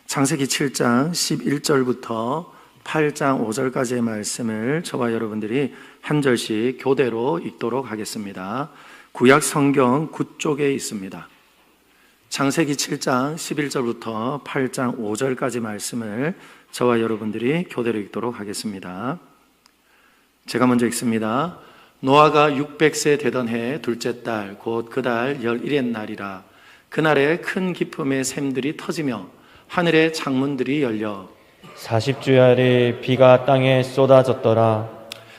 창세기 7장 11절부터 8장 5절까지의 말씀을 저와 여러분들이 한 절씩 교대로 읽도록 하겠습니다. 구약 성경 9쪽에 있습니다. 창세기 7장 11절부터 8장 5절까지 말씀을 저와 여러분들이 교대로 읽도록 하겠습니다. 제가 먼저 읽습니다. 노아가 600세 되던 해 둘째 달 곧 그 달 11의 날이라. 그날에 큰 기쁨의 샘들이 터지며 하늘의 창문들이 열려 40주야리 비가 땅에 쏟아졌더라.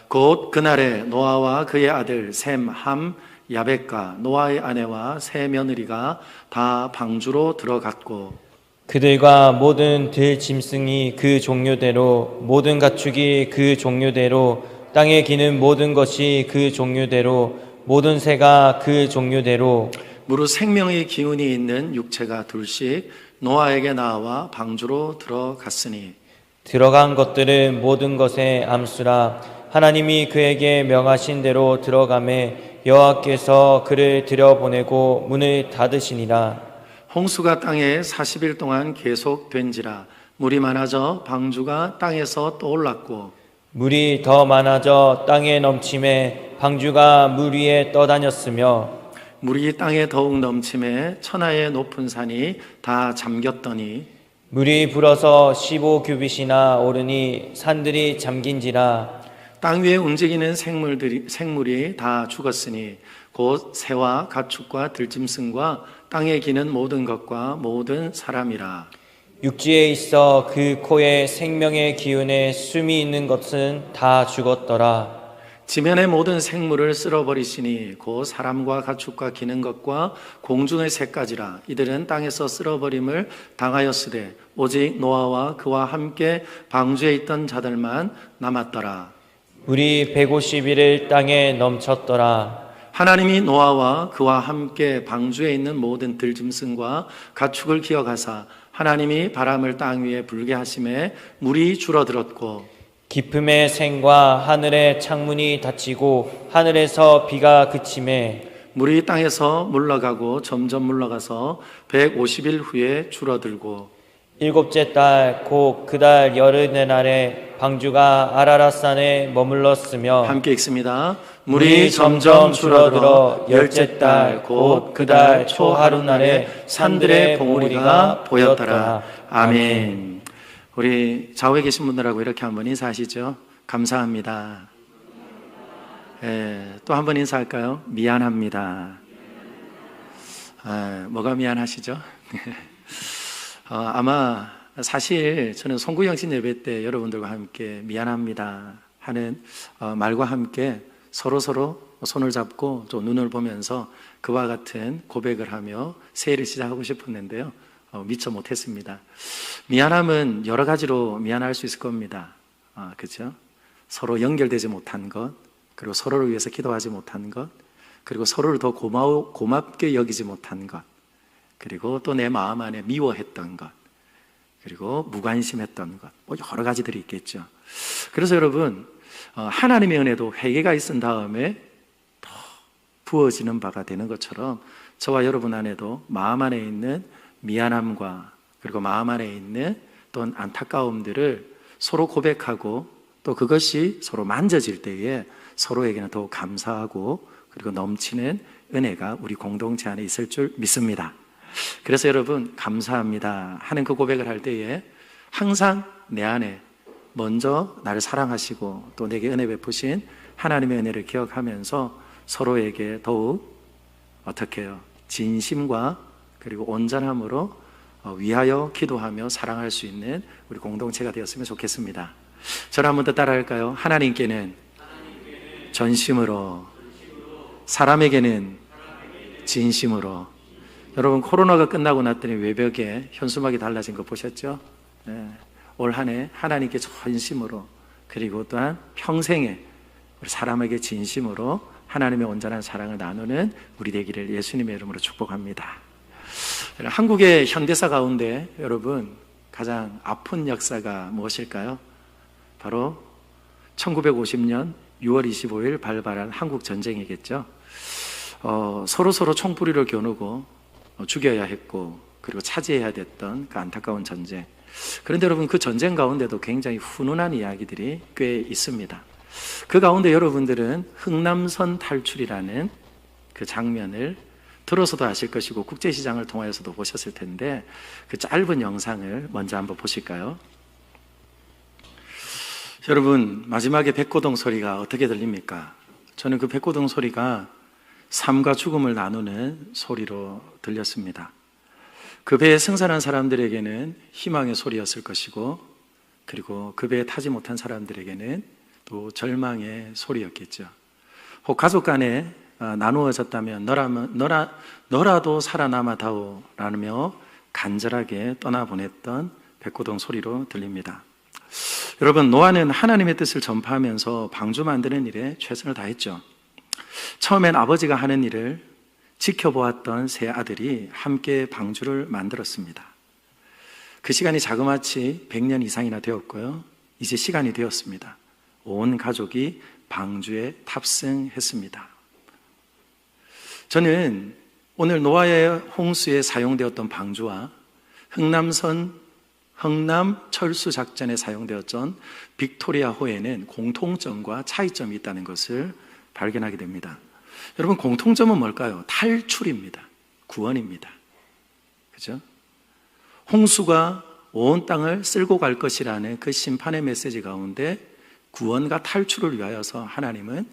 곧 그날에 노아와 그의 아들 셈, 함, 야벳과 노아의 아내와 세 며느리가 다 방주로 들어갔고 그들과 모든 들짐승이 그 종류대로 모든 가축이 그 종류대로 땅에 기는 모든 것이 그 종류대로 모든 새가 그 종류대로 무릇 생명의 기운이 있는 육체가 둘씩 노아에게 나와 방주로 들어갔으니 들어간 것들은 모든 것의 암수라. 하나님이 그에게 명하신 대로 들어가매 여호와께서 그를 들여보내고 문을 닫으시니라. 홍수가 땅에 40일 동안 계속된지라. 물이 많아져 방주가 땅에서 떠올랐고 물이 더 많아져 땅에 넘침에 방주가 물 위에 떠다녔으며 물이 땅에 더욱 넘침에 천하의 높은 산이 다 잠겼더니 물이 불어서 15규빗이나 오르니 산들이 잠긴지라. 땅 위에 움직이는 생물이 다 죽었으니 곧 새와 가축과 들짐승과 땅에 기는 모든 것과 모든 사람이라. 육지에 있어 그 코에 생명의 기운에 숨이 있는 것은 다 죽었더라. 지면의 모든 생물을 쓸어버리시니 곧 사람과 가축과 기는 것과 공중의 새까지라. 이들은 땅에서 쓸어버림을 당하였으되 오직 노아와 그와 함께 방주에 있던 자들만 남았더라. 물이 150일을 땅에 넘쳤더라. 하나님이 노아와 그와 함께 방주에 있는 모든 들짐승과 가축을 기억하사 하나님이 바람을 땅 위에 불게 하심에 물이 줄어들었고 깊음의 샘과 하늘의 창문이 닫히고 하늘에서 비가 그치매 물이 땅에서 물러가고 점점 물러가서 150일 후에 줄어들고 일곱째 달 곧 그 달 열흘의 날에 방주가 아라랏산에 머물렀으며 함께 읽습니다. 물이 점점 줄어들어 열째 달 곧 그 달 초하룻날에 산들의 봉우리가 보였더라. 아멘. 우리 좌우에 계신 분들하고 이렇게 한번 인사하시죠. 감사합니다. 또 한번 인사할까요? 미안합니다. 뭐가 미안하시죠? 아마 사실 저는 송구영신 예배 때 여러분들과 함께 미안합니다 하는 말과 함께 서로 손을 잡고 또 눈을 보면서 그와 같은 고백을 하며 새해를 시작하고 싶었는데요. 미처 못했습니다. 미안함은 여러 가지로 미안할 수 있을 겁니다. 그렇죠? 서로 연결되지 못한 것, 그리고 서로를 위해서 기도하지 못한 것, 그리고 서로를 더 고맙게 여기지 못한 것, 그리고 또 내 마음 안에 미워했던 것, 그리고 무관심했던 것, 뭐 여러 가지들이 있겠죠. 그래서 여러분, 하나님의 은혜도 회개가 있은 다음에 더 부어지는 바가 되는 것처럼 저와 여러분 안에도 마음 안에 있는 미안함과 그리고 마음 안에 있는 또 안타까움들을 서로 고백하고 또 그것이 서로 만져질 때에 서로에게는 더욱 감사하고 그리고 넘치는 은혜가 우리 공동체 안에 있을 줄 믿습니다. 그래서 여러분 감사합니다 하는 그 고백을 할 때에 항상 내 안에 먼저 나를 사랑하시고 또 내게 은혜 베푸신 하나님의 은혜를 기억하면서 서로에게 더욱 어떻게 해요? 진심과 그리고 온전함으로 위하여 기도하며 사랑할 수 있는 우리 공동체가 되었으면 좋겠습니다. 저를 한 번 더 따라할까요? 하나님께는 전심으로, 사람에게는 진심으로. 여러분 코로나가 끝나고 났더니 외벽에 현수막이 달라진 거 보셨죠? 네. 올 한 해 하나님께 전심으로 그리고 또한 평생에 우리 사람에게 진심으로 하나님의 온전한 사랑을 나누는 우리 되기를 예수님의 이름으로 축복합니다. 한국의 현대사 가운데 여러분 가장 아픈 역사가 무엇일까요? 바로 1950년 6월 25일 발발한 한국 전쟁이겠죠. 서로 총뿌리를 겨누고 죽여야 했고 그리고 차지해야 됐던 그 안타까운 전쟁. 그런데 여러분, 그 전쟁 가운데도 굉장히 훈훈한 이야기들이 꽤 있습니다. 그 가운데 여러분들은 흥남선 탈출이라는 그 장면을 들어서도 아실 것이고 국제시장을 통하여서도 보셨을 텐데, 그 짧은 영상을 먼저 한번 보실까요? 여러분, 마지막에 백고동 소리가 어떻게 들립니까? 저는 그 백고동 소리가 삶과 죽음을 나누는 소리로 들렸습니다. 그 배에 승선한 사람들에게는 희망의 소리였을 것이고, 그리고 그 배에 타지 못한 사람들에게는 또 절망의 소리였겠죠. 혹 가족 간에 나누어졌다면 너라도 살아남아다오 라며 간절하게 떠나보냈던 백고동 소리로 들립니다. 여러분, 노아는 하나님의 뜻을 전파하면서 방주 만드는 일에 최선을 다했죠. 처음엔 아버지가 하는 일을 지켜보았던 세 아들이 함께 방주를 만들었습니다. 그 시간이 자그마치 100년 이상이나 되었고요, 이제 시간이 되었습니다. 온 가족이 방주에 탑승했습니다. 저는 오늘 노아의 홍수에 사용되었던 방주와 흥남 철수 작전에 사용되었던 빅토리아호에는 공통점과 차이점이 있다는 것을 발견하게 됩니다. 여러분, 공통점은 뭘까요? 탈출입니다. 구원입니다. 그죠? 홍수가 온 땅을 쓸고 갈 것이라는 그 심판의 메시지 가운데 구원과 탈출을 위하여서 하나님은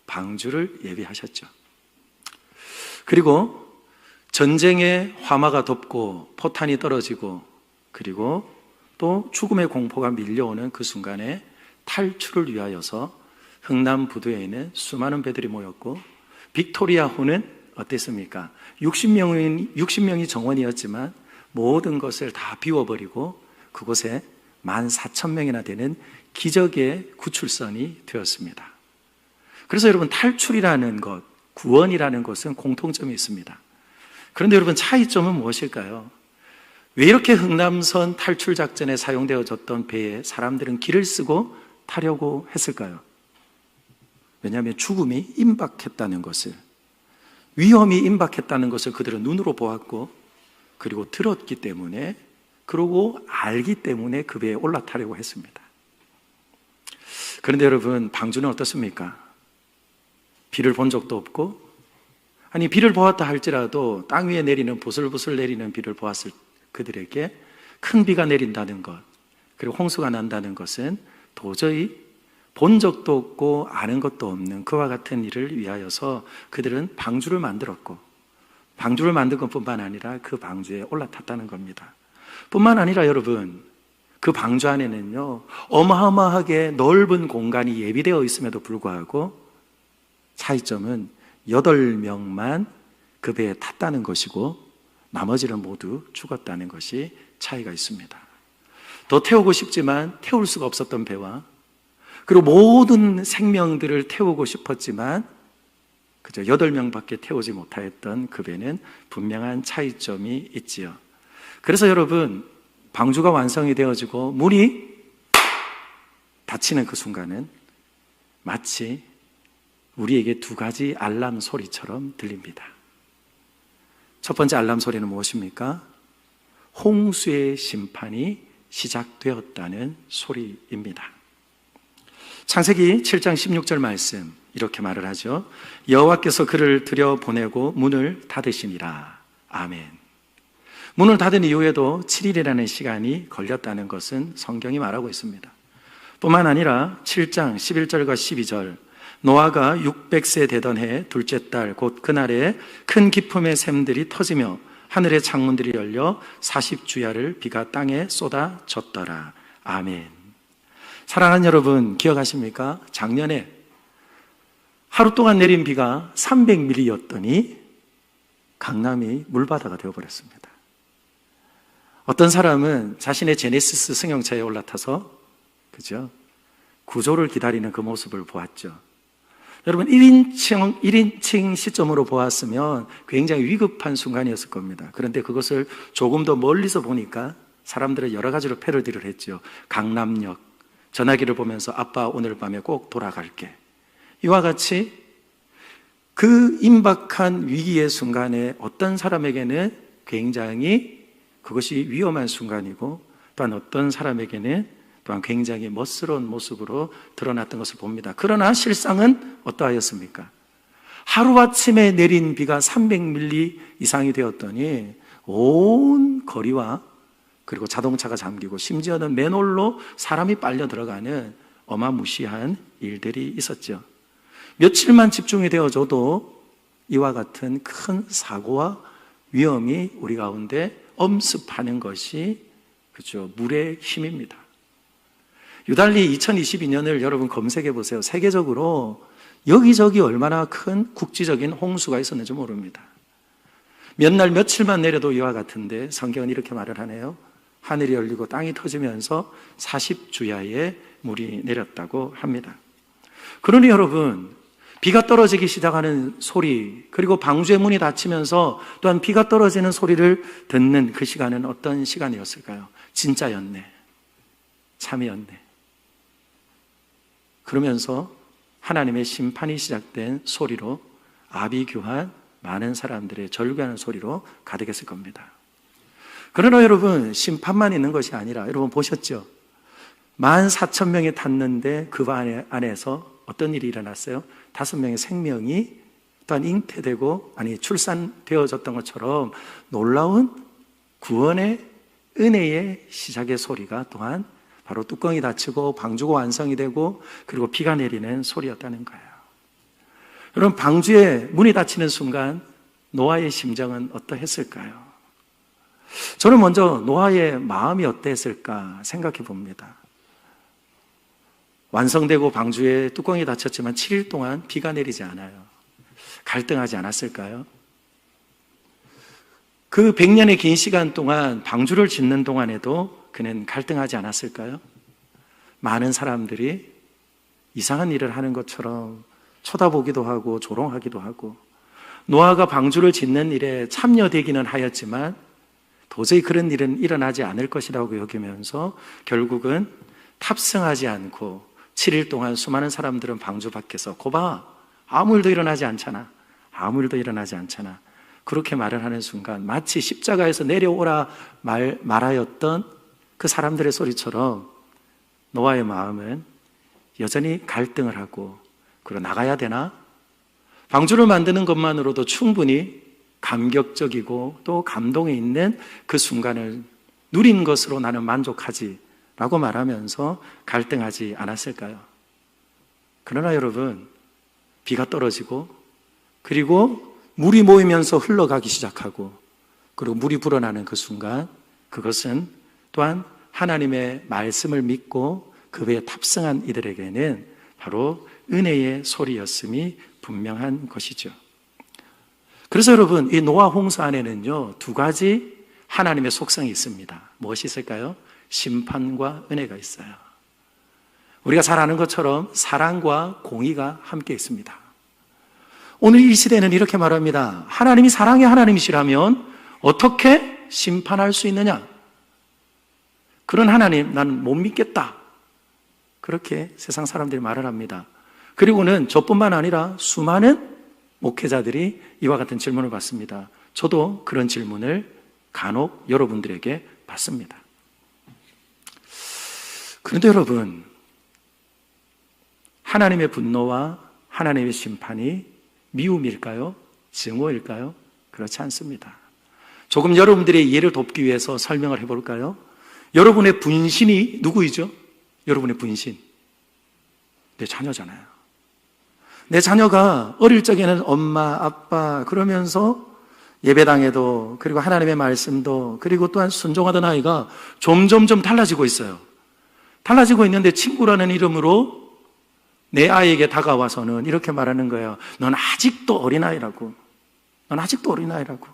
방주를 예비하셨죠. 그리고 전쟁의 화마가 덮고 포탄이 떨어지고, 그리고 또 죽음의 공포가 밀려오는 그 순간에 탈출을 위하여서 흥남 부두에 있는 수많은 배들이 모였고, 빅토리아호는 어땠습니까? 60명이 정원이었지만 모든 것을 다 비워버리고 그곳에 14,000명이나 되는 기적의 구출선이 되었습니다. 그래서 여러분, 탈출이라는 것, 구원이라는 것은 공통점이 있습니다. 그런데 여러분, 차이점은 무엇일까요? 왜 이렇게 흥남선 탈출 작전에 사용되어졌던 배에 사람들은 길을 쓰고 타려고 했을까요? 왜냐하면 죽음이 임박했다는 것을, 위험이 임박했다는 것을 그들은 눈으로 보았고, 그리고 들었기 때문에, 그러고 알기 때문에 그 배에 올라타려고 했습니다. 그런데 여러분, 방주는 어떻습니까? 비를 본 적도 없고, 아니 비를 보았다 할지라도 땅 위에 내리는 부슬부슬 내리는 비를 보았을 그들에게 큰 비가 내린다는 것, 그리고 홍수가 난다는 것은 도저히 본 적도 없고 아는 것도 없는 그와 같은 일을 위하여서 그들은 방주를 만들었고, 방주를 만든 것뿐만 아니라 그 방주에 올라탔다는 겁니다. 뿐만 아니라 여러분, 그 방주 안에는요, 어마어마하게 넓은 공간이 예비되어 있음에도 불구하고 차이점은 8명만 그 배에 탔다는 것이고 나머지는 모두 죽었다는 것이 차이가 있습니다. 더 태우고 싶지만 태울 수가 없었던 배와, 그리고 모든 생명들을 태우고 싶었지만 그저 8명밖에 태우지 못하였던 그 배는 분명한 차이점이 있지요. 그래서 여러분, 방주가 완성이 되어지고 문이 닫히는 그 순간은 마치 우리에게 두 가지 알람 소리처럼 들립니다. 첫 번째 알람 소리는 무엇입니까? 홍수의 심판이 시작되었다는 소리입니다. 창세기 7장 16절 말씀 이렇게 말을 하죠. 여호와께서 그를 들여보내고 문을 닫으시니라. 아멘. 문을 닫은 이후에도 7일이라는 시간이 걸렸다는 것은 성경이 말하고 있습니다. 뿐만 아니라 7장 11절과 12절, 노아가 600세 되던 해 둘째 달 곧 그날에 큰 기품의 샘들이 터지며 하늘의 창문들이 열려 40주야를 비가 땅에 쏟아졌더라. 아멘. 사랑하는 여러분, 기억하십니까? 작년에 하루 동안 내린 비가 300mm였더니 강남이 물바다가 되어버렸습니다. 어떤 사람은 자신의 제네시스 승용차에 올라타서 그죠? 구조를 기다리는 그 모습을 보았죠. 여러분, 1인칭 시점으로 보았으면 굉장히 위급한 순간이었을 겁니다. 그런데 그것을 조금 더 멀리서 보니까 사람들은 여러 가지로 패러디를 했죠. 강남역, 전화기를 보면서 아빠 오늘 밤에 꼭 돌아갈게. 이와 같이 그 임박한 위기의 순간에 어떤 사람에게는 굉장히 그것이 위험한 순간이고 또한 어떤 사람에게는 또한 굉장히 멋스러운 모습으로 드러났던 것을 봅니다. 그러나 실상은 어떠하였습니까? 하루아침에 내린 비가 300mm 이상이 되었더니 온 거리와 그리고 자동차가 잠기고 심지어는 맨홀로 사람이 빨려 들어가는 어마무시한 일들이 있었죠. 며칠만 집중이 되어져도 이와 같은 큰 사고와 위험이 우리 가운데 엄습하는 것이 그렇죠. 물의 힘입니다. 유달리 2022년을 여러분 검색해 보세요. 세계적으로 여기저기 얼마나 큰 국지적인 홍수가 있었는지 모릅니다. 몇 날 며칠만 내려도 이와 같은데 성경은 이렇게 말을 하네요. 하늘이 열리고 땅이 터지면서 40주야에 물이 내렸다고 합니다. 그러니 여러분, 비가 떨어지기 시작하는 소리, 그리고 방주의 문이 닫히면서 또한 비가 떨어지는 소리를 듣는 그 시간은 어떤 시간이었을까요? 진짜였네. 참이었네. 그러면서 하나님의 심판이 시작된 소리로 아비규환 많은 사람들의 절규하는 소리로 가득했을 겁니다. 그러나 여러분, 심판만 있는 것이 아니라 여러분 보셨죠? 14,000명이 탔는데 그 안에서 어떤 일이 일어났어요? 5명의 생명이 또한 잉태되고 출산되어졌던 것처럼 놀라운 구원의 은혜의 시작의 소리가 또한 바로 뚜껑이 닫히고 방주가 완성이 되고 그리고 비가 내리는 소리였다는 거예요. 여러분, 방주의 문이 닫히는 순간 노아의 심정은 어떠했을까요? 저는 먼저 노아의 마음이 어땠을까 생각해 봅니다. 완성되고 방주에 뚜껑이 닫혔지만 7일 동안 비가 내리지 않아요. 갈등하지 않았을까요? 그 100년의 긴 시간 동안 방주를 짓는 동안에도 그는 갈등하지 않았을까요? 많은 사람들이 이상한 일을 하는 것처럼 쳐다보기도 하고 조롱하기도 하고 노아가 방주를 짓는 일에 참여되기는 하였지만 도저히 그런 일은 일어나지 않을 것이라고 여기면서 결국은 탑승하지 않고 7일 동안 수많은 사람들은 방주 밖에서 거봐, 아무 일도 일어나지 않잖아. 아무 일도 일어나지 않잖아. 그렇게 말을 하는 순간 마치 십자가에서 내려오라 말하였던 그 사람들의 소리처럼 노아의 마음은 여전히 갈등을 하고 그리고 나가야 되나? 방주를 만드는 것만으로도 충분히 감격적이고 또 감동이 있는 그 순간을 누린 것으로 나는 만족하지 라고 말하면서 갈등하지 않았을까요? 그러나 여러분, 비가 떨어지고 그리고 물이 모이면서 흘러가기 시작하고 그리고 물이 불어나는 그 순간 그것은 또한 하나님의 말씀을 믿고 그 배에 탑승한 이들에게는 바로 은혜의 소리였음이 분명한 것이죠. 그래서 여러분, 이 노아 홍수 안에는요 2가지 하나님의 속성이 있습니다. 무엇이 있을까요? 심판과 은혜가 있어요. 우리가 잘 아는 것처럼 사랑과 공의가 함께 있습니다. 오늘 이 시대는 이렇게 말합니다. 하나님이 사랑의 하나님이시라면 어떻게 심판할 수 있느냐? 그런 하나님 나는 못 믿겠다. 그렇게 세상 사람들이 말을 합니다. 그리고는 저뿐만 아니라 수많은 목회자들이 이와 같은 질문을 받습니다. 저도 그런 질문을 간혹 여러분들에게 받습니다. 그런데 여러분, 하나님의 분노와 하나님의 심판이 미움일까요? 증오일까요? 그렇지 않습니다. 조금 여러분들의 이해를 돕기 위해서 설명을 해볼까요? 여러분의 분신이 누구이죠? 여러분의 분신. 내 자녀잖아요. 내 자녀가 어릴 적에는 엄마, 아빠 그러면서 예배당에도 그리고 하나님의 말씀도 그리고 또한 순종하던 아이가 점점점 달라지고 있어요. 달라지고 있는데 친구라는 이름으로 내 아이에게 다가와서는 이렇게 말하는 거예요. 넌 아직도 어린아이라고. 넌 아직도 어린아이라고.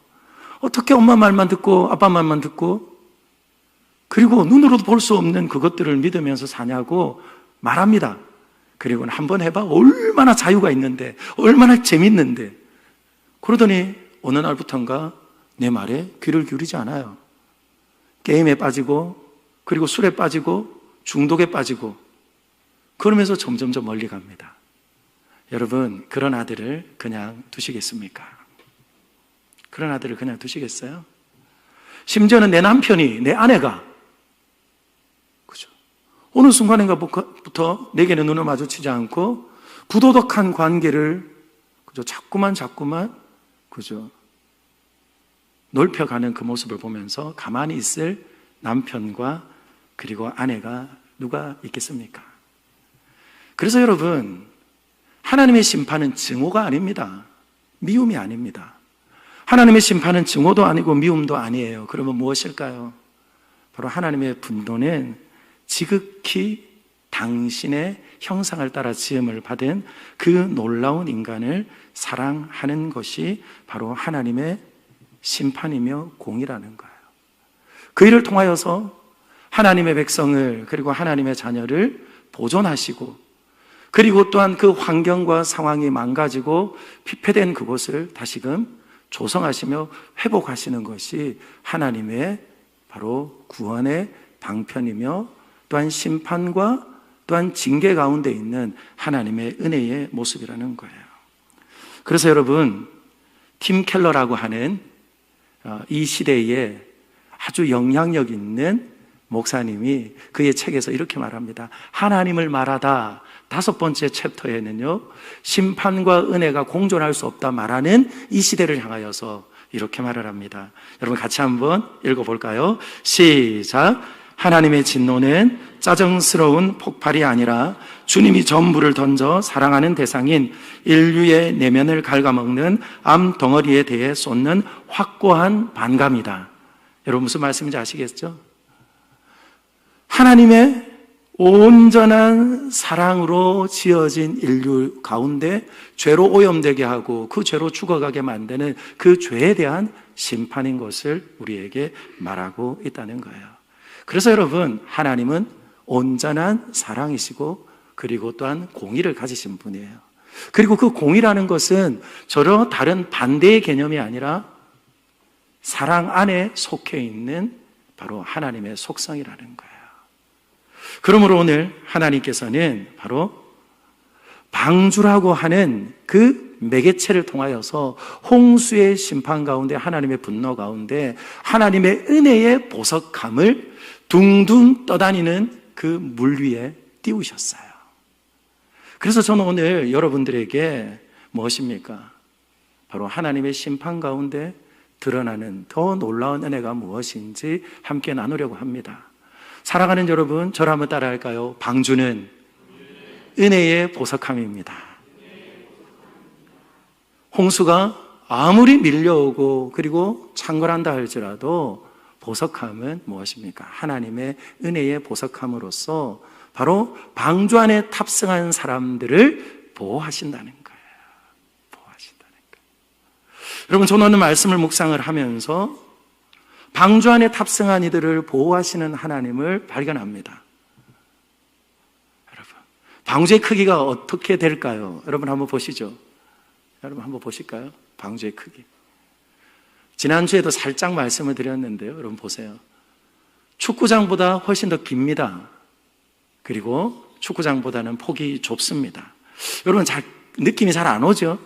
어떻게 엄마 말만 듣고 아빠 말만 듣고 그리고 눈으로도 볼 수 없는 그것들을 믿으면서 사냐고 말합니다. 그리고는 한번 해봐. 얼마나 자유가 있는데 얼마나 재밌는데. 그러더니 어느 날부턴가 내 말에 귀를 기울이지 않아요. 게임에 빠지고 그리고 술에 빠지고 중독에 빠지고 그러면서 점점점 멀리 갑니다. 여러분, 그런 아들을 그냥 두시겠습니까? 그런 아들을 그냥 두시겠어요? 심지어는 내 남편이, 내 아내가, 그죠? 어느 순간인가부터 내게는 눈을 마주치지 않고 부도덕한 관계를, 그죠? 자꾸만, 그죠? 넓혀가는 그 모습을 보면서 가만히 있을 남편과 그리고 아내가 누가 있겠습니까? 그래서 여러분, 하나님의 심판은 증오가 아닙니다. 미움이 아닙니다. 하나님의 심판은 증오도 아니고 미움도 아니에요. 그러면 무엇일까요? 바로 하나님의 분노는 지극히 당신의 형상을 따라 지음을 받은 그 놀라운 인간을 사랑하는 것이 바로 하나님의 심판이며 공이라는 거예요. 그 일을 통하여서 하나님의 백성을, 그리고 하나님의 자녀를 보존하시고, 그리고 또한 그 환경과 상황이 망가지고 피폐된 그곳을 다시금 조성하시며 회복하시는 것이 하나님의 바로 구원의 방편이며, 또한 심판과 또한 징계 가운데 있는 하나님의 은혜의 모습이라는 거예요. 그래서 여러분, 팀 켈러라고 하는 이 시대에 아주 영향력 있는 목사님이 그의 책에서 이렇게 말합니다. 하나님을 말하다 5번째 챕터에는요, 심판과 은혜가 공존할 수 없다 말하는 이 시대를 향하여서 이렇게 말을 합니다. 여러분 같이 한번 읽어볼까요? 시작. 하나님의 진노는 짜증스러운 폭발이 아니라 주님이 전부를 던져 사랑하는 대상인 인류의 내면을 갉아먹는 암 덩어리에 대해 쏟는 확고한 반감이다. 여러분 무슨 말씀인지 아시겠죠? 하나님의 온전한 사랑으로 지어진 인류 가운데 죄로 오염되게 하고 그 죄로 죽어가게 만드는 그 죄에 대한 심판인 것을 우리에게 말하고 있다는 거예요. 그래서 여러분, 하나님은 온전한 사랑이시고 그리고 또한 공의를 가지신 분이에요. 그리고 그 공의라는 것은 저런 다른 반대의 개념이 아니라 사랑 안에 속해 있는 바로 하나님의 속성이라는 거예요. 그러므로 오늘 하나님께서는 바로 방주라고 하는 그 매개체를 통하여서 홍수의 심판 가운데, 하나님의 분노 가운데 하나님의 은혜의 보석함을 둥둥 떠다니는 그 물 위에 띄우셨어요. 그래서 저는 오늘 여러분들에게 무엇입니까? 바로 하나님의 심판 가운데 드러나는 더 놀라운 은혜가 무엇인지 함께 나누려고 합니다. 사랑하는 여러분, 저를 한번 따라 할까요? 방주는 은혜의 보석함입니다. 홍수가 아무리 밀려오고 그리고 창궐한다 할지라도 보석함은 무엇입니까? 하나님의 은혜의 보석함으로써 바로 방주 안에 탑승한 사람들을 보호하신다는 거예요. 보호하신다는 거예요. 여러분, 저는 오늘 말씀을 묵상을 하면서 방주 안에 탑승한 이들을 보호하시는 하나님을 발견합니다. 여러분, 방주의 크기가 어떻게 될까요? 여러분 한번 보시죠. 여러분 한번 보실까요? 방주의 크기. 지난주에도 살짝 말씀을 드렸는데요. 여러분 보세요. 축구장보다 훨씬 더 깁니다. 그리고 축구장보다는 폭이 좁습니다. 여러분 느낌이 잘 안 오죠?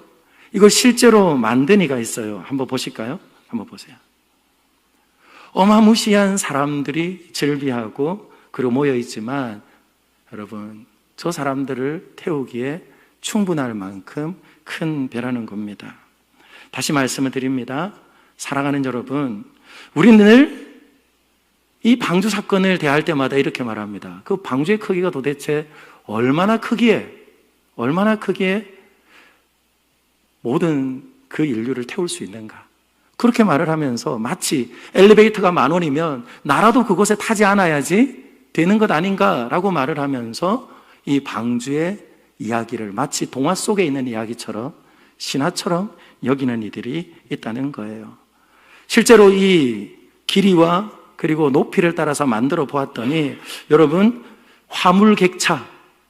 이걸 실제로 만든 이가 있어요. 한번 보실까요? 한번 보세요. 어마무시한 사람들이 즐비하고 그리고 모여 있지만 여러분, 저 사람들을 태우기에 충분할 만큼 큰 배라는 겁니다. 다시 말씀을 드립니다. 사랑하는 여러분, 우리는 늘 이 방주 사건을 대할 때마다 이렇게 말합니다. 그 방주의 크기가 도대체 얼마나 크기에 모든 그 인류를 태울 수 있는가? 그렇게 말을 하면서 마치 엘리베이터가 10,000원이면 나라도 그곳에 타지 않아야지 되는 것 아닌가라고 말을 하면서 이 방주의 이야기를 마치 동화 속에 있는 이야기처럼, 신화처럼 여기는 이들이 있다는 거예요. 실제로 이 길이와 그리고 높이를 따라서 만들어 보았더니 여러분, 화물객차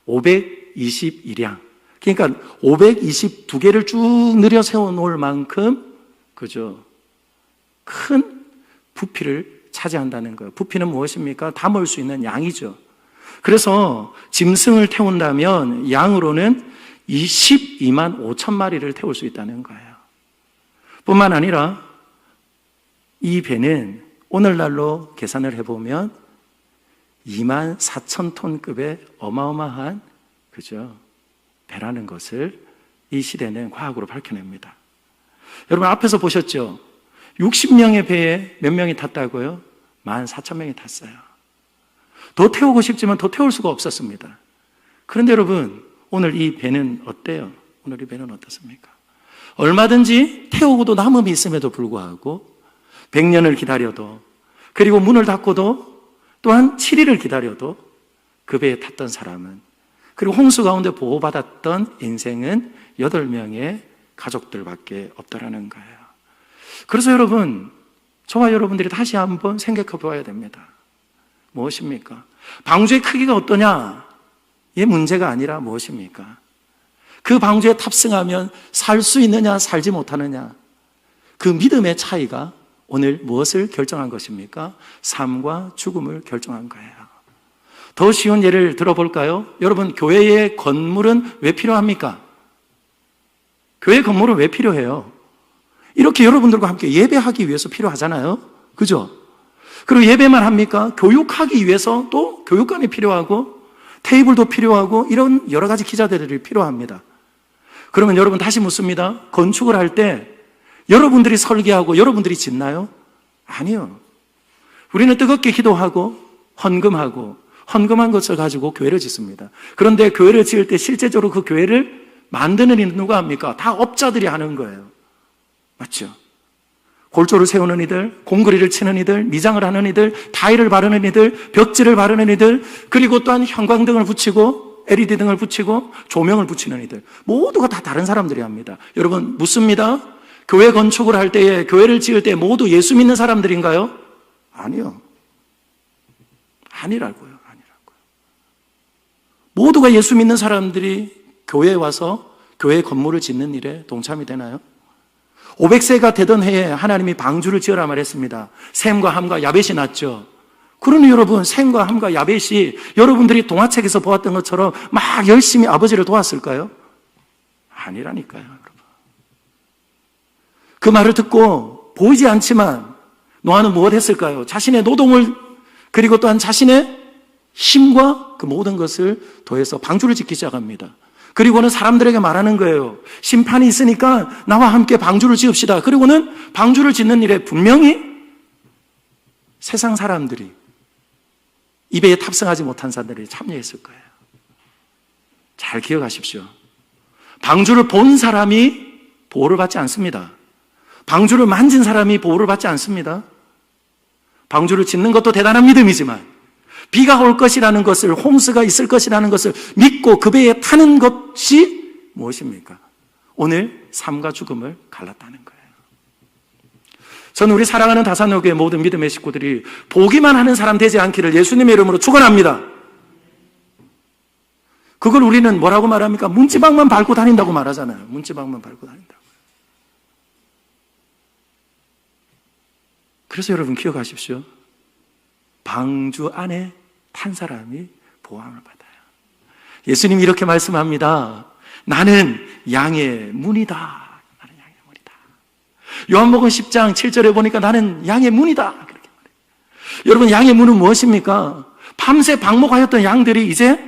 521량, 그러니까 522개를 쭉 늘여 세워 놓을 만큼, 그죠, 큰 부피를 차지한다는 거예요. 부피는 무엇입니까? 담을 수 있는 양이죠. 그래서 짐승을 태운다면 양으로는 22만 5천 마리를 태울 수 있다는 거예요. 뿐만 아니라 이 배는 오늘날로 계산을 해보면 24,000톤급의 어마어마한 그죠? 배라는 것을 이 시대는 과학으로 밝혀냅니다. 여러분 앞에서 보셨죠? 60명의 배에 몇 명이 탔다고요? 14,000명이 탔어요. 더 태우고 싶지만 더 태울 수가 없었습니다. 그런데 여러분, 오늘 이 배는 어때요? 오늘 이 배는 어떻습니까? 얼마든지 태우고도 남음이 있음에도 불구하고 100년을 기다려도, 그리고 문을 닫고도 또한 7일을 기다려도 그 배에 탔던 사람은, 그리고 홍수 가운데 보호받았던 인생은 8명의 가족들밖에 없다라는 거예요. 그래서 여러분, 저와 여러분들이 다시 한번 생각해 보아야 됩니다. 무엇입니까? 방주의 크기가 어떠냐? 이 문제가 아니라 무엇입니까? 그 방주에 탑승하면 살 수 있느냐, 살지 못하느냐? 그 믿음의 차이가 오늘 무엇을 결정한 것입니까? 삶과 죽음을 결정한 거예요. 더 쉬운 예를 들어볼까요? 여러분, 교회의 건물은 왜 필요합니까? 교회 건물은 왜 필요해요? 이렇게 여러분들과 함께 예배하기 위해서 필요하잖아요. 그죠? 그리고 예배만 합니까? 교육하기 위해서 또 교육관이 필요하고 테이블도 필요하고 이런 여러 가지 기자들이 필요합니다. 그러면 여러분 다시 묻습니다. 건축을 할 때 여러분들이 설계하고 여러분들이 짓나요? 아니요. 우리는 뜨겁게 기도하고 헌금한 것을 가지고 교회를 짓습니다. 그런데 교회를 지을 때 실제적으로 그 교회를 만드는 일은 누가 합니까? 다 업자들이 하는 거예요. 맞죠? 골조를 세우는 이들, 공구리를 치는 이들, 미장을 하는 이들, 타일을 바르는 이들, 벽지를 바르는 이들, 그리고 또한 형광등을 붙이고 LED 등을 붙이고 조명을 붙이는 이들, 모두가 다 다른 사람들이 합니다. 여러분 묻습니다. 교회 건축을 할 때에, 교회를 지을 때 모두 예수 믿는 사람들인가요? 아니요. 아니라고요. 모두가 예수 믿는 사람들이 교회에 와서 교회 건물을 짓는 일에 동참이 되나요? 500세가 되던 해에 하나님이 방주를 지으라 말했습니다. 셈과 함과 야벳이 났죠. 그러니 여러분, 셈과 함과 야벳이 여러분들이 동화책에서 보았던 것처럼 막 열심히 아버지를 도왔을까요? 아니라니까요, 여러분. 그 말을 듣고 보이지 않지만 노아는 무엇 했을까요? 자신의 노동을, 그리고 또한 자신의 힘과 그 모든 것을 더해서 방주를 짓기 시작합니다. 그리고는 사람들에게 말하는 거예요. 심판이 있으니까 나와 함께 방주를 지읍시다. 그리고는 방주를 짓는 일에 분명히 세상 사람들이, 이 배에 탑승하지 못한 사람들이 참여했을 거예요. 잘 기억하십시오. 방주를 본 사람이 보호를 받지 않습니다. 방주를 만진 사람이 보호를 받지 않습니다. 방주를 짓는 것도 대단한 믿음이지만 비가 올 것이라는 것을, 홍수가 있을 것이라는 것을 믿고 그 배에 타는 것이 무엇입니까? 오늘 삶과 죽음을 갈랐다는 거예요. 저는 우리 사랑하는 다산교회 모든 믿음의 식구들이 보기만 하는 사람 되지 않기를 예수님의 이름으로 축원합니다. 그걸 우리는 뭐라고 말합니까? 문지방만 밟고 다닌다고 말하잖아요. 문지방만 밟고 다닌다고. 그래서 여러분 기억하십시오. 방주 안에 탄 사람이 보호함을 받아요. 예수님이 이렇게 말씀합니다. 나는 양의 문이다. 나는 양의 문이다. 요한복음 10장 7절에 보니까 나는 양의 문이다. 그렇게 말해요. 여러분, 양의 문은 무엇입니까? 밤새 방목하였던 양들이 이제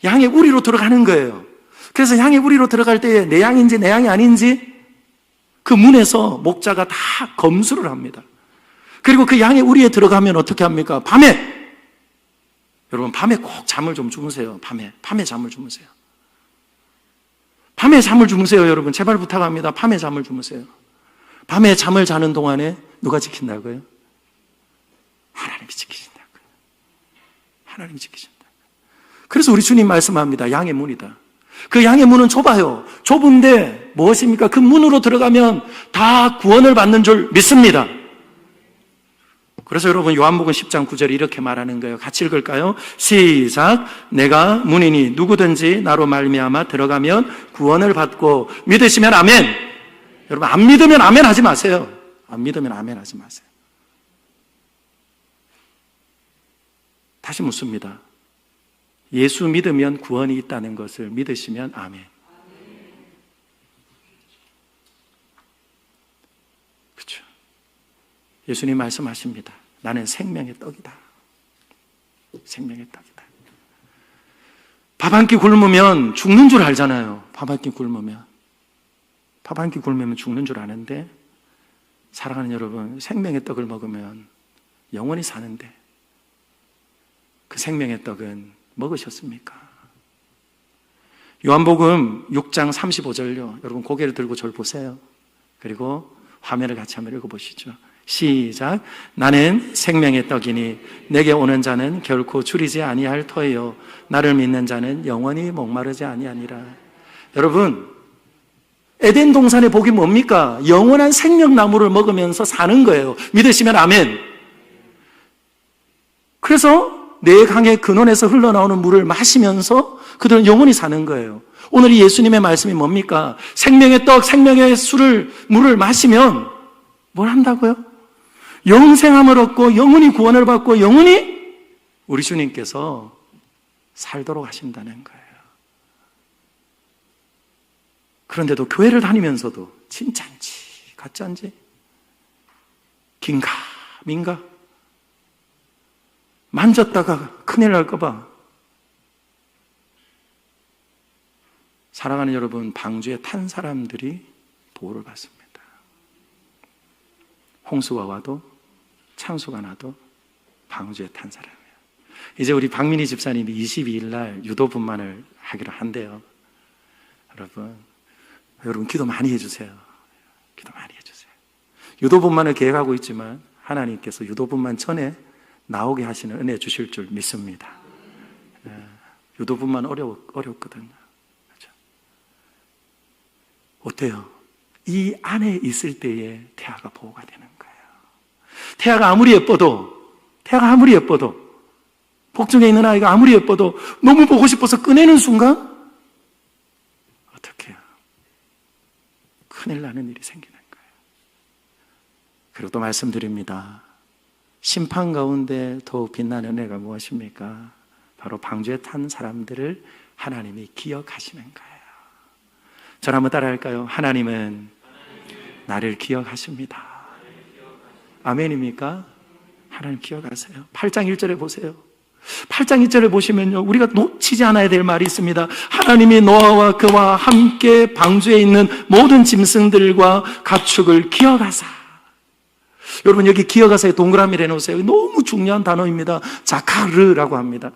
양의 우리로 들어가는 거예요. 그래서 양의 우리로 들어갈 때에 내 양인지 내 양이 아닌지 그 문에서 목자가 다 검수를 합니다. 그리고 그 양의 우리에 들어가면 어떻게 합니까? 밤에, 여러분 밤에 꼭 잠을 좀 주무세요. 밤에 잠을 주무세요. 밤에 잠을 주무세요. 여러분 제발 부탁합니다. 밤에 잠을 주무세요. 밤에 잠을 자는 동안에 누가 지킨다고요? 하나님이 지키신다고요. 하나님이 지키신다고요. 그래서 우리 주님 말씀합니다. 양의 문이다. 그 양의 문은 좁아요. 좁은데 무엇입니까? 그 문으로 들어가면 다 구원을 받는 줄 믿습니다. 그래서 여러분 요한복음 10장 9절에 이렇게 말하는 거예요. 같이 읽을까요? 시작. 내가 문이니 누구든지 나로 말미암아 들어가면 구원을 받고 믿으시면 아멘. 여러분 안 믿으면 아멘 하지 마세요. 안 믿으면 아멘 하지 마세요. 다시 묻습니다. 예수 믿으면 구원이 있다는 것을 믿으시면 아멘. 그렇죠. 예수님 말씀하십니다. 나는 생명의 떡이다. 생명의 떡이다. 밥 한 끼 굶으면 죽는 줄 알잖아요. 밥 한 끼 굶으면. 밥 한 끼 굶으면 죽는 줄 아는데, 사랑하는 여러분, 생명의 떡을 먹으면 영원히 사는데, 그 생명의 떡은 먹으셨습니까? 요한복음 6장 35절요. 여러분 고개를 들고 저를 보세요. 그리고 화면을 같이 한번 읽어보시죠. 시작. 나는 생명의 떡이니 내게 오는 자는 결코 줄이지 아니할 터예요. 나를 믿는 자는 영원히 목마르지 아니하니라. 여러분, 에덴 동산의 복이 뭡니까? 영원한 생명나무를 먹으면서 사는 거예요. 믿으시면 아멘. 그래서 내 강의 근원에서 흘러나오는 물을 마시면서 그들은 영원히 사는 거예요. 오늘 이 예수님의 말씀이 뭡니까? 생명의 떡, 생명의 물을 마시면 뭘 한다고요? 영생함을 얻고 영원히 구원을 받고 영원히 우리 주님께서 살도록 하신다는 거예요. 그런데도 교회를 다니면서도 진짜인지 가짜인지, 긴가 민가, 만졌다가 큰일 날까 봐. 사랑하는 여러분, 방주에 탄 사람들이 보호를 받습니다. 홍수가 와도 창수가 나도 방주에 탄 사람이에요. 이제 우리 박민희 집사님이 22일 날 유도분만을 하기로 한대요. 여러분 기도 많이 해주세요. 기도 많이 해주세요. 유도분만을 계획하고 있지만 하나님께서 유도분만 전에 나오게 하시는 은혜 주실 줄 믿습니다. 유도분만 어렵거든요. 그렇죠? 어때요? 이 안에 있을 때에 태아가 보호가 되는 거예요. 태아가 아무리 예뻐도 복중에 있는 아이가 아무리 예뻐도 너무 보고 싶어서 꺼내는 순간 어떻게 해요? 큰일 나는 일이 생기는 거예요. 그리고 또 말씀드립니다. 심판 가운데 더욱 빛나는 은혜가 무엇입니까? 바로 방주에 탄 사람들을 하나님이 기억하시는 거예요. 저를 한번 따라 할까요? 하나님은 나를 기억하십니다. 아멘입니까? 하나님 기억하세요. 8장 1절에 보세요. 8장 1절에 보시면요, 우리가 놓치지 않아야 될 말이 있습니다. 하나님이 노아와 그와 함께 방주에 있는 모든 짐승들과 가축을 기억하사. 여러분, 여기 기억하사에 동그라미를 해놓으세요. 너무 중요한 단어입니다. 자카르라고 합니다.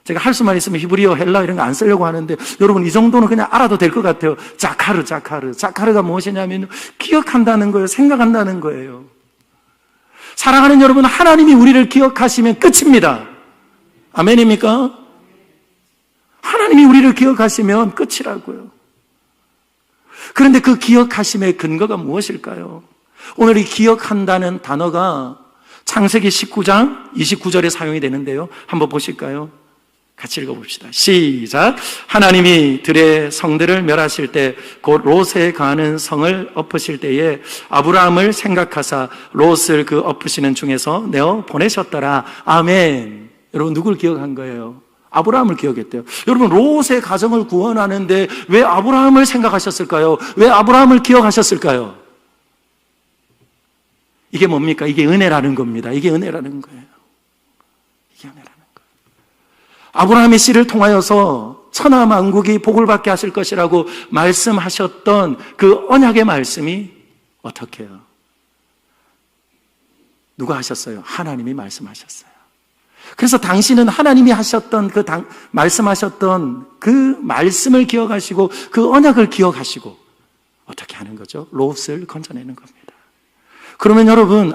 제가 할 수만 있으면 히브리어, 헬라 이런 거 안 쓰려고 하는데, 여러분 이 정도는 그냥 알아도 될 것 같아요. 자카르가 무엇이냐면 기억한다는 거예요. 생각한다는 거예요. 사랑하는 여러분, 하나님이 우리를 기억하시면 끝입니다. 아멘입니까? 하나님이 우리를 기억하시면 끝이라고요. 그런데 그 기억하심의 근거가 무엇일까요? 오늘 이 기억한다는 단어가 창세기 19장 29절에 사용이 되는데요. 한번 보실까요? 같이 읽어봅시다. 시작. 하나님이 들의 성들을 멸하실 때 곧 롯에 가는 성을 엎으실 때에 아브라함을 생각하사 롯을 그 엎으시는 중에서 내어 보내셨더라. 아멘. 여러분, 누굴 기억한 거예요? 아브라함을 기억했대요. 여러분, 롯의 가정을 구원하는데 왜 아브라함을 생각하셨을까요? 왜 아브라함을 기억하셨을까요? 이게 뭡니까? 이게 은혜라는 겁니다. 이게 은혜라는 거예요. 이게 은혜라는 거예요. 아브라함의 씨를 통하여서 천하 만국이 복을 받게 하실 것이라고 말씀하셨던 그 언약의 말씀이 어떻게 해요? 누가 하셨어요? 하나님이 말씀하셨어요. 그래서 당신은 하나님이 하셨던 말씀하셨던 그 말씀을 기억하시고 그 언약을 기억하시고 어떻게 하는 거죠? 롯을 건져내는 겁니다. 그러면 여러분,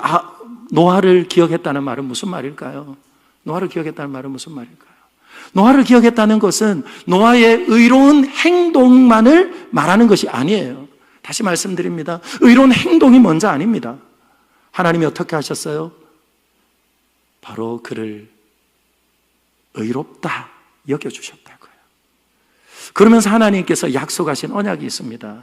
노아를 기억했다는 말은 무슨 말일까요? 노아를 기억했다는 말은 무슨 말일까요? 노아를 기억했다는 것은 노아의 의로운 행동만을 말하는 것이 아니에요. 다시 말씀드립니다. 의로운 행동이 먼저 아닙니다. 하나님이 어떻게 하셨어요? 바로 그를 의롭다 여겨주셨다고요. 그러면서 하나님께서 약속하신 언약이 있습니다.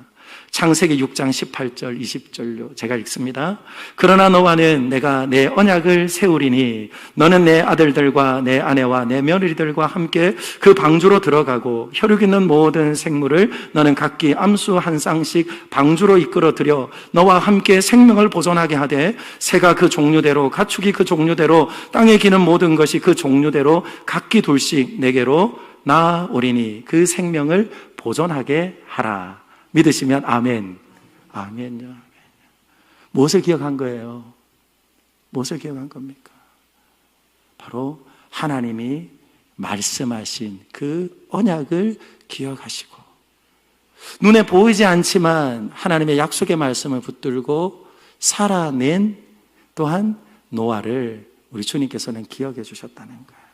창세기 6장 18절 20절로 제가 읽습니다. 그러나 너와는 내가 내 언약을 세우리니 너는 내 아들들과 내 아내와 내 며느리들과 함께 그 방주로 들어가고 혈육 있는 모든 생물을 너는 각기 암수 한 쌍씩 방주로 이끌어들여 너와 함께 생명을 보존하게 하되 새가 그 종류대로 가축이 그 종류대로 땅에 기는 모든 것이 그 종류대로 각기 둘씩 내게로 나오리니 그 생명을 보존하게 하라. 믿으시면 아멘. 아멘요. 무엇을 기억한 거예요? 무엇을 기억한 겁니까? 바로 하나님이 말씀하신 그 언약을 기억하시고 눈에 보이지 않지만 하나님의 약속의 말씀을 붙들고 살아낸 또한 노아를 우리 주님께서는 기억해 주셨다는 거예요.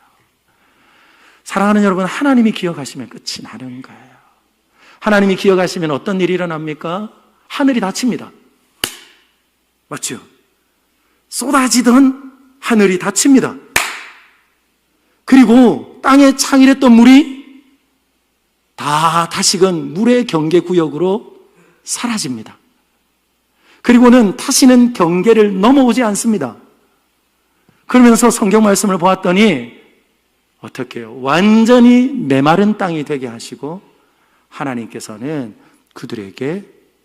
사랑하는 여러분, 하나님이 기억하시면 끝이 나는 거예요. 하나님이 기억하시면 어떤 일이 일어납니까? 하늘이 닫힙니다. 맞죠? 쏟아지던 하늘이 닫힙니다. 그리고 땅에 창일했던 물이 다 다시금 물의 경계 구역으로 사라집니다. 그리고는 다시는 경계를 넘어오지 않습니다. 그러면서 성경 말씀을 보았더니 어떻게 해요? 완전히 메마른 땅이 되게 하시고 하나님께서는 그들에게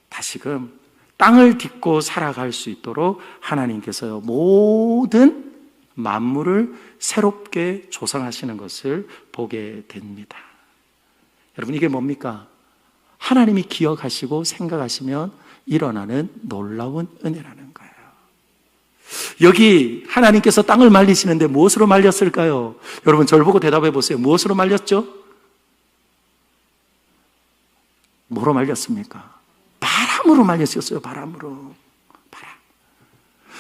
다시금 땅을 딛고 살아갈 수 있도록 하나님께서 모든 만물을 새롭게 조성하시는 것을 보게 됩니다. 여러분, 이게 뭡니까? 하나님이 기억하시고 생각하시면 일어나는 놀라운 은혜라는 거예요. 여기 하나님께서 땅을 말리시는데 무엇으로 말렸을까요? 여러분, 저를 보고 대답해 보세요. 무엇으로 말렸죠? 뭐로 말렸습니까? 바람으로 말렸었어요. 바람으로. 바람.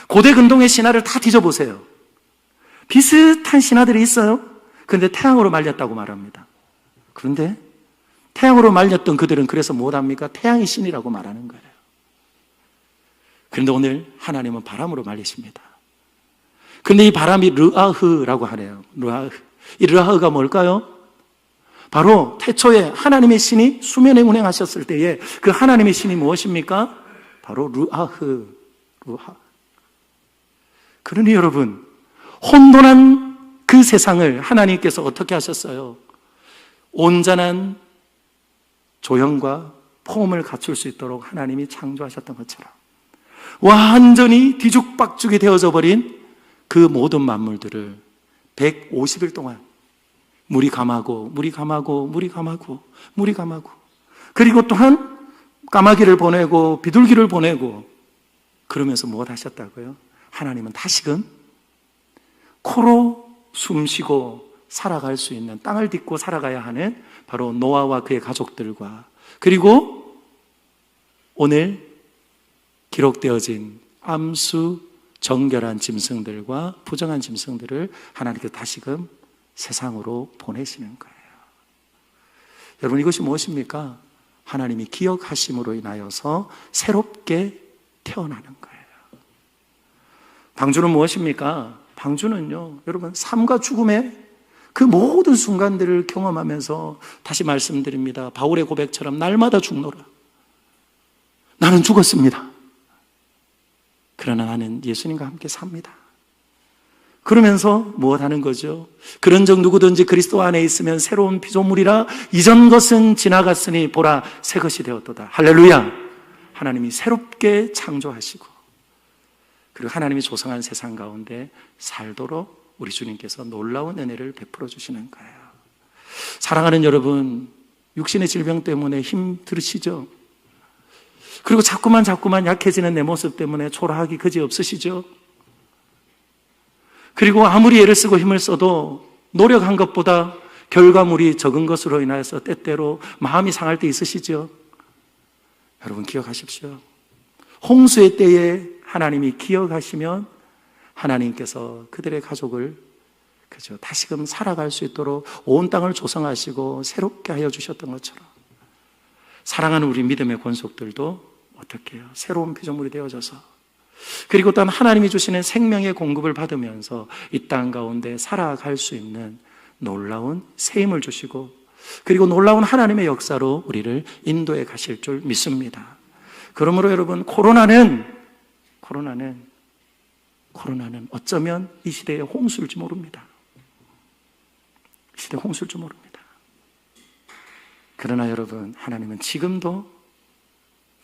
고대 근동의 신화를 다 뒤져보세요. 비슷한 신화들이 있어요. 그런데 태양으로 말렸다고 말합니다. 그런데 태양으로 말렸던 그들은 그래서 뭐합니까? 태양의 신이라고 말하는 거예요. 그런데 오늘 하나님은 바람으로 말리십니다. 그런데 이 바람이 르아흐라고 하네요. 르아흐. 이 르아흐가 뭘까요? 바로 태초에 하나님의 신이 수면에 운행하셨을 때에 그 하나님의 신이 무엇입니까? 바로 르아흐. 그러니 여러분, 혼돈한 그 세상을 하나님께서 어떻게 하셨어요? 온전한 조형과 폼을 갖출 수 있도록 하나님이 창조하셨던 것처럼 완전히 뒤죽박죽이 되어져 버린 그 모든 만물들을 150일 동안 물이 감하고 그리고 또한 까마귀를 보내고 비둘기를 보내고 그러면서 무엇 하셨다고요? 하나님은 다시금 코로 숨쉬고 살아갈 수 있는, 땅을 딛고 살아가야 하는 바로 노아와 그의 가족들과 그리고 오늘 기록되어진 암수 정결한 짐승들과 부정한 짐승들을 하나님께서 다시금 세상으로 보내시는 거예요. 여러분, 이것이 무엇입니까? 하나님이 기억하심으로 인하여서 새롭게 태어나는 거예요. 방주는 무엇입니까? 방주는요, 여러분, 삶과 죽음의 그 모든 순간들을 경험하면서 다시 말씀드립니다. 바울의 고백처럼 날마다 죽노라. 나는 죽었습니다. 그러나 나는 예수님과 함께 삽니다. 그러면서 무엇 하는 거죠? 그런즉 누구든지 그리스도 안에 있으면 새로운 피조물이라 이전 것은 지나갔으니 보라 새 것이 되었도다. 할렐루야. 하나님이 새롭게 창조하시고 그리고 하나님이 조성한 세상 가운데 살도록 우리 주님께서 놀라운 은혜를 베풀어 주시는 거예요. 사랑하는 여러분, 육신의 질병 때문에 힘들으시죠? 그리고 자꾸만 약해지는 내 모습 때문에 초라하기 그지없으시죠? 그리고 아무리 애를 쓰고 힘을 써도 노력한 것보다 결과물이 적은 것으로 인하여서 때때로 마음이 상할 때 있으시죠? 여러분, 기억하십시오. 홍수의 때에 하나님이 기억하시면 하나님께서 그들의 가족을 다시금 살아갈 수 있도록 온 땅을 조성하시고 새롭게 하여 주셨던 것처럼 사랑하는 우리 믿음의 권속들도 어떻게 해요? 새로운 피조물이 되어져서 그리고 또한 하나님이 주시는 생명의 공급을 받으면서 이 땅 가운데 살아갈 수 있는 놀라운 새 힘을 주시고 그리고 놀라운 하나님의 역사로 우리를 인도해 가실 줄 믿습니다. 그러므로 여러분, 코로나는 어쩌면 이 시대의 홍수일지 모릅니다. 이 시대의 홍수일지 모릅니다. 그러나 여러분, 하나님은 지금도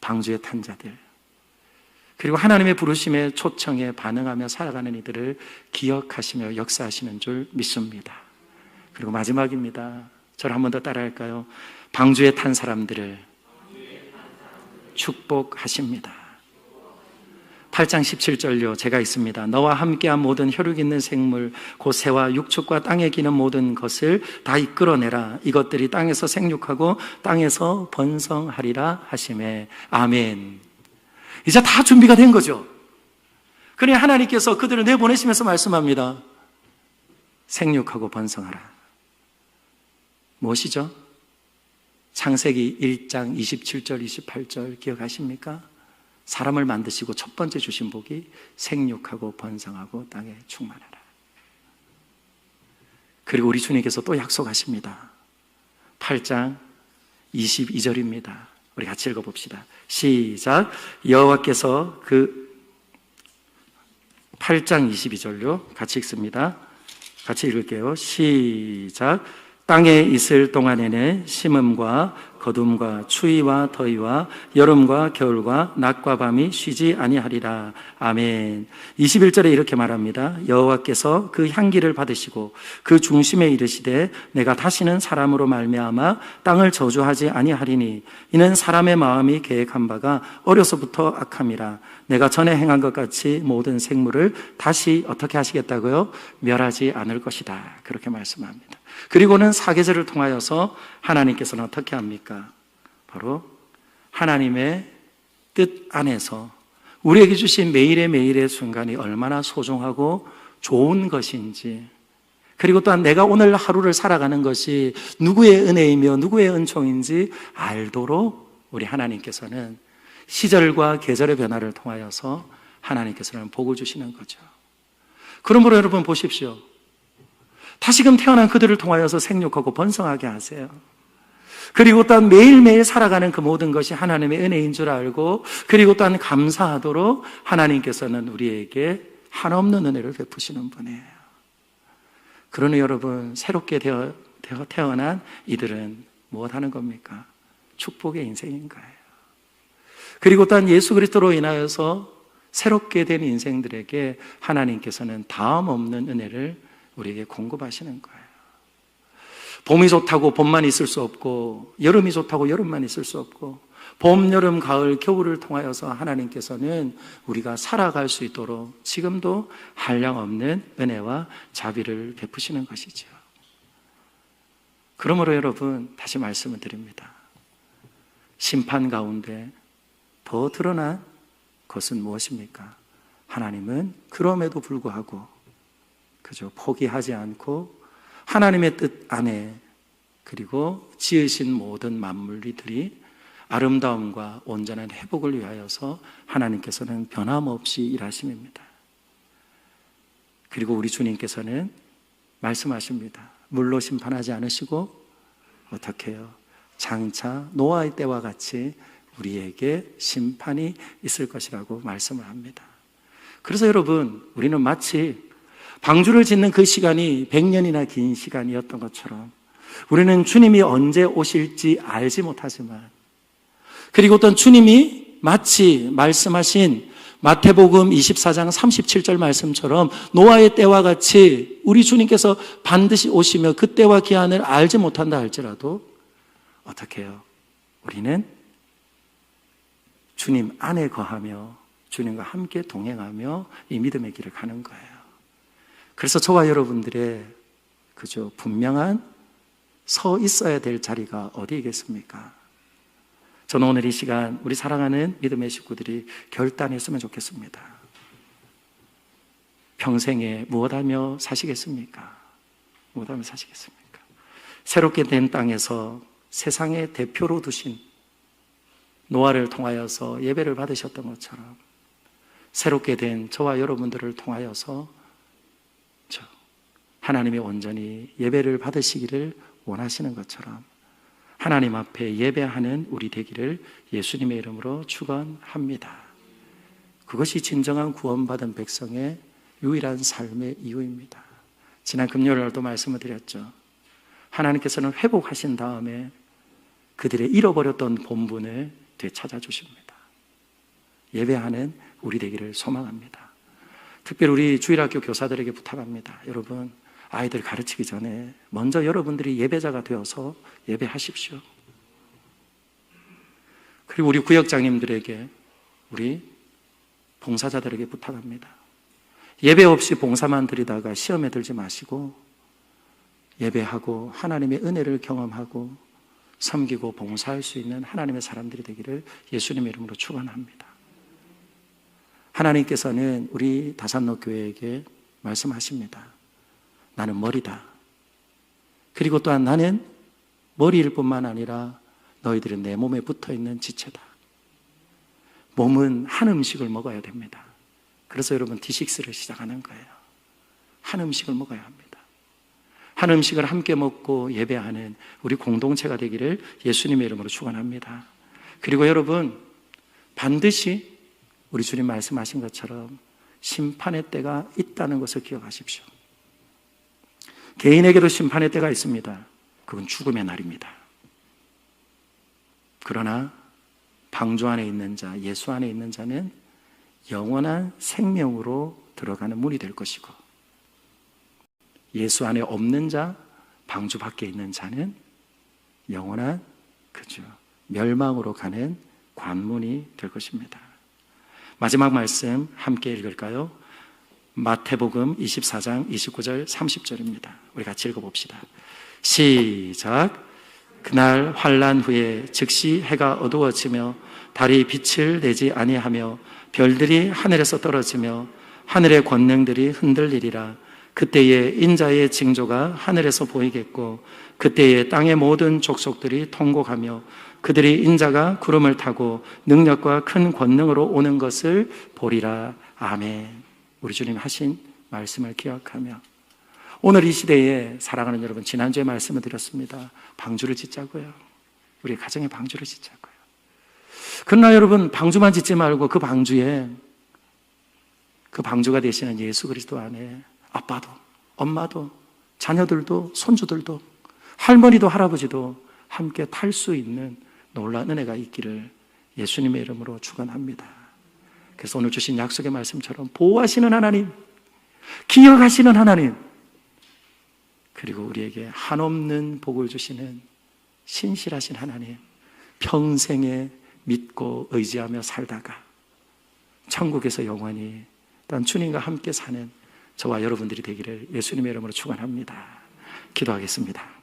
방주에 탄 자들, 그리고 하나님의 부르심에 초청에 반응하며 살아가는 이들을 기억하시며 역사하시는 줄 믿습니다. 그리고 마지막입니다. 저를 한 번 더 따라할까요? 방주에 탄 사람들을 축복하십니다. 8장 17절요, 제가 있습니다. 너와 함께한 모든 혈육 있는 생물 곧 새와 육축과 땅에 기는 모든 것을 다 이끌어내라. 이것들이 땅에서 생육하고 땅에서 번성하리라 하시매. 아멘. 이제 다 준비가 된 거죠. 그러니 하나님께서 그들을 내보내시면서 말씀합니다. 생육하고 번성하라. 무엇이죠? 창세기 1장 27절 28절 기억하십니까? 사람을 만드시고 첫 번째 주신 복이 생육하고 번성하고 땅에 충만하라. 그리고 우리 주님께서 또 약속하십니다. 8장 22절입니다. 우리 같이 읽어봅시다. 시작. 여호와께서 8장 22절요. 같이 읽습니다. 같이 읽을게요. 시작. 땅에 있을 동안에는 심음과 거둠과 추위와 더위와 여름과 겨울과 낮과 밤이 쉬지 아니하리라. 아멘. 21절에 이렇게 말합니다. 여호와께서 그 향기를 받으시고 그 중심에 이르시되 내가 다시는 사람으로 말미암아 땅을 저주하지 아니하리니 이는 사람의 마음이 계획한 바가 어려서부터 악함이라. 내가 전에 행한 것 같이 모든 생물을 다시 어떻게 하시겠다고요? 멸하지 않을 것이다. 그렇게 말씀합니다. 그리고는 사계절을 통하여서 하나님께서는 어떻게 합니까? 바로 하나님의 뜻 안에서 우리에게 주신 매일의 순간이 얼마나 소중하고 좋은 것인지, 그리고 또한 내가 오늘 하루를 살아가는 것이 누구의 은혜이며 누구의 은총인지 알도록 우리 하나님께서는 시절과 계절의 변화를 통하여서 하나님께서는 복을 주시는 거죠. 그러므로 여러분 보십시오. 다시금 태어난 그들을 통하여서 생육하고 번성하게 하세요. 그리고 또한 매일매일 살아가는 그 모든 것이 하나님의 은혜인 줄 알고, 그리고 또한 감사하도록 하나님께서는 우리에게 한없는 은혜를 베푸시는 분이에요. 그러니 여러분, 새롭게 태어난 이들은 무엇하는 겁니까? 축복의 인생인 거예요. 그리고 또한 예수 그리스도로 인하여서 새롭게 된 인생들에게 하나님께서는 다음 없는 은혜를 우리에게 공급하시는 거예요. 봄이 좋다고 봄만 있을 수 없고, 여름이 좋다고 여름만 있을 수 없고, 봄, 여름, 가을, 겨울을 통하여서 하나님께서는 우리가 살아갈 수 있도록 지금도 한량없는 은혜와 자비를 베푸시는 것이죠. 그러므로 여러분, 다시 말씀을 드립니다. 심판 가운데 더 드러난 것은 무엇입니까? 하나님은 그럼에도 불구하고 그저 포기하지 않고 하나님의 뜻 안에, 그리고 지으신 모든 만물들이 아름다움과 온전한 회복을 위하여서 하나님께서는 변함없이 일하심입니다. 그리고 우리 주님께서는 말씀하십니다. 물로 심판하지 않으시고 어떻게 해요? 장차 노아의 때와 같이 우리에게 심판이 있을 것이라고 말씀을 합니다. 그래서 여러분, 우리는 마치 방주를 짓는 그 시간이 100년이나 긴 시간이었던 것처럼 우리는 주님이 언제 오실지 알지 못하지만, 그리고 또 주님이 마치 말씀하신 마태복음 24장 37절 말씀처럼 노아의 때와 같이 우리 주님께서 반드시 오시며 그 때와 기한을 알지 못한다 할지라도 어떻게 해요? 우리는 주님 안에 거하며 주님과 함께 동행하며 이 믿음의 길을 가는 거예요. 그래서 저와 여러분들의 그저 분명한 서 있어야 될 자리가 어디이겠습니까? 저는 오늘 이 시간 우리 사랑하는 믿음의 식구들이 결단했으면 좋겠습니다. 평생에 무엇하며 사시겠습니까? 무엇하며 사시겠습니까? 새롭게 된 땅에서 세상의 대표로 두신 노아를 통하여서 예배를 받으셨던 것처럼 새롭게 된 저와 여러분들을 통하여서 하나님의 온전히 예배를 받으시기를 원하시는 것처럼 하나님 앞에 예배하는 우리 되기를 예수님의 이름으로 축원합니다. 그것이 진정한 구원받은 백성의 유일한 삶의 이유입니다. 지난 금요일날도 말씀을 드렸죠. 하나님께서는 회복하신 다음에 그들의 잃어버렸던 본분을 되찾아 주십니다. 예배하는 우리 되기를 소망합니다. 특별히 우리 주일학교 교사들에게 부탁합니다. 여러분, 아이들 가르치기 전에 먼저 여러분들이 예배자가 되어서 예배하십시오. 그리고 우리 구역장님들에게, 우리 봉사자들에게 부탁합니다. 예배 없이 봉사만 드리다가 시험에 들지 마시고 예배하고 하나님의 은혜를 경험하고 섬기고 봉사할 수 있는 하나님의 사람들이 되기를 예수님의 이름으로 축원합니다. 하나님께서는 우리 다산로 교회에게 말씀하십니다. 나는 머리다. 그리고 또한 나는 머리일 뿐만 아니라 너희들은 내 몸에 붙어있는 지체다. 몸은 한 음식을 먹어야 됩니다. 그래서 여러분 D6를 시작하는 거예요. 한 음식을 먹어야 합니다. 한 음식을 함께 먹고 예배하는 우리 공동체가 되기를 예수님의 이름으로 축원합니다. 그리고 여러분, 반드시 우리 주님 말씀하신 것처럼 심판의 때가 있다는 것을 기억하십시오. 개인에게도 심판의 때가 있습니다. 그건 죽음의 날입니다. 그러나 방주 안에 있는 자, 예수 안에 있는 자는 영원한 생명으로 들어가는 문이 될 것이고, 예수 안에 없는 자, 방주 밖에 있는 자는 영원한 멸망으로 가는 관문이 될 것입니다. 마지막 말씀 함께 읽을까요? 마태복음 24장 29절 30절입니다. 우리 같이 읽어봅시다. 시작. 그날 환난 후에 즉시 해가 어두워지며 달이 빛을 내지 아니하며 별들이 하늘에서 떨어지며 하늘의 권능들이 흔들리리라. 그때에 인자의 징조가 하늘에서 보이겠고 그때에 땅의 모든 족속들이 통곡하며 그들이 인자가 구름을 타고 능력과 큰 권능으로 오는 것을 보리라. 아멘. 우리 주님 하신 말씀을 기억하며 오늘 이 시대에 사랑하는 여러분, 지난주에 말씀을 드렸습니다. 방주를 짓자고요. 우리 가정에 방주를 짓자고요. 그러나 여러분, 방주만 짓지 말고 그 방주에, 그 방주가 되시는 예수 그리스도 안에 아빠도, 엄마도, 자녀들도, 손주들도, 할머니도, 할아버지도 함께 탈 수 있는 놀라운 은혜가 있기를 예수님의 이름으로 축원합니다. 그래서 오늘 주신 약속의 말씀처럼 보호하시는 하나님, 기억하시는 하나님, 그리고 우리에게 한없는 복을 주시는 신실하신 하나님, 평생에 믿고 의지하며 살다가 천국에서 영원히 또한 주님과 함께 사는 저와 여러분들이 되기를 예수님의 이름으로 축원합니다. 기도하겠습니다.